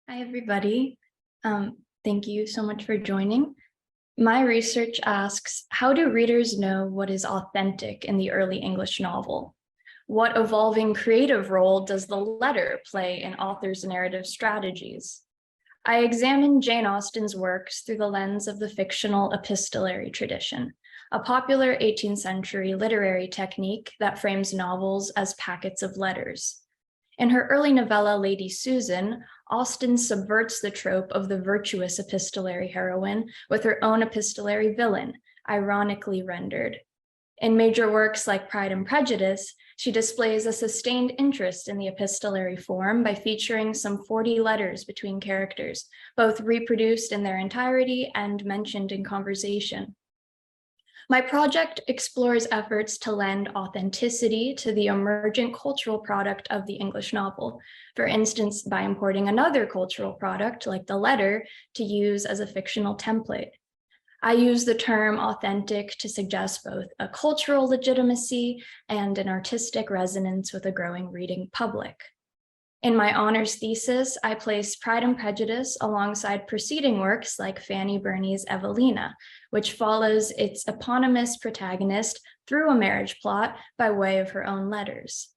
Hi, everybody. Thank you so much for joining. My research asks, how do readers know what is authentic in the early English novel? What evolving creative role does the letter play in authors' narrative strategies? I examine Jane Austen's works through the lens of the fictional epistolary tradition, a popular 18th century literary technique that frames novels as packets of letters. In her early novella, Lady Susan, Austen subverts the trope of the virtuous epistolary heroine with her own epistolary villain, ironically rendered. In major works like Pride and Prejudice, she displays a sustained interest in the epistolary form by featuring some 40 letters between characters, both reproduced in their entirety and mentioned in conversation. My project explores efforts to lend authenticity to the emergent cultural product of the English novel, for instance, by importing another cultural product, like the letter, to use as a fictional template. I use the term authentic to suggest both a cultural legitimacy and an artistic resonance with a growing reading public. In my honors thesis, I placed Pride and Prejudice alongside preceding works like Fanny Burney's Evelina, which follows its eponymous protagonist through a marriage plot by way of her own letters.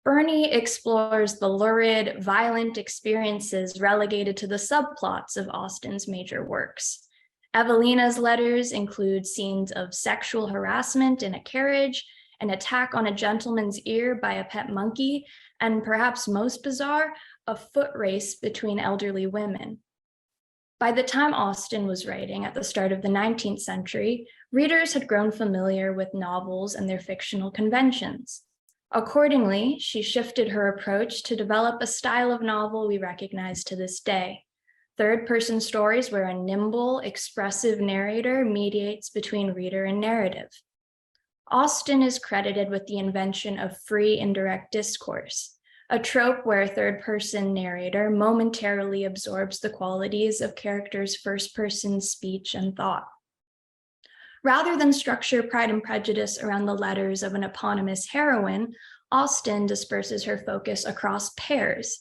Burney explores the lurid, violent experiences relegated to the subplots of Austen's major works. Evelina's letters include scenes of sexual harassment in a carriage, an attack on a gentleman's ear by a pet monkey, and perhaps most bizarre, a foot race between elderly women. By the time Austen was writing at the start of the 19th century, readers had grown familiar with novels and their fictional conventions. Accordingly, she shifted her approach to develop a style of novel we recognize to this day. Third-person stories where a nimble, expressive narrator mediates between reader and narrative. Austen is credited with the invention of free indirect discourse, a trope where a third-person narrator momentarily absorbs the qualities of characters' first-person speech and thought. Rather than structure Pride and Prejudice around the letters of an eponymous heroine, Austen disperses her focus across pairs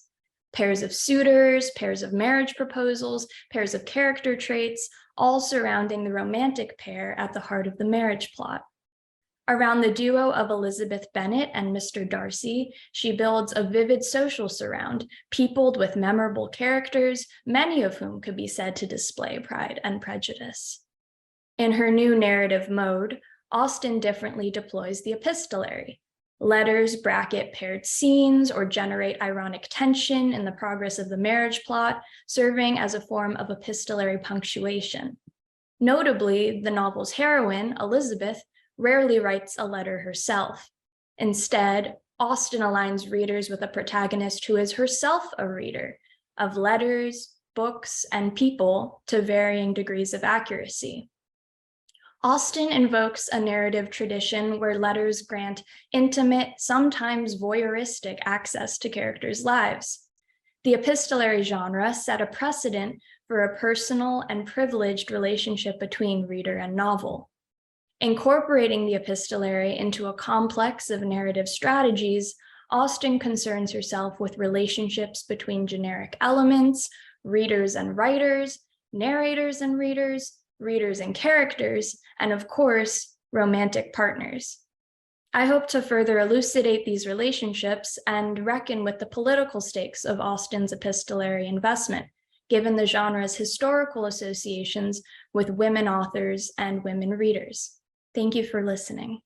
of suitors, pairs of marriage proposals, pairs of character traits, all surrounding the romantic pair at the heart of the marriage plot. Around the duo of Elizabeth Bennet and Mr. Darcy, she builds a vivid social surround, peopled with memorable characters, many of whom could be said to display Pride and Prejudice. In her new narrative mode, Austen differently deploys the epistolary. Letters bracket paired scenes or generate ironic tension in the progress of the marriage plot, serving as a form of epistolary punctuation. Notably, the novel's heroine, Elizabeth, rarely writes a letter herself. Instead, Austen aligns readers with a protagonist who is herself a reader of letters, books, and people to varying degrees of accuracy. Austen invokes a narrative tradition where letters grant intimate, sometimes voyeuristic access to characters' lives. The epistolary genre set a precedent for a personal and privileged relationship between reader and novel. Incorporating the epistolary into a complex of narrative strategies, Austen concerns herself with relationships between generic elements, readers and writers, narrators and readers, readers and characters, and of course, romantic partners. I hope to further elucidate these relationships and reckon with the political stakes of Austen's epistolary investment, given the genre's historical associations with women authors and women readers. Thank you for listening.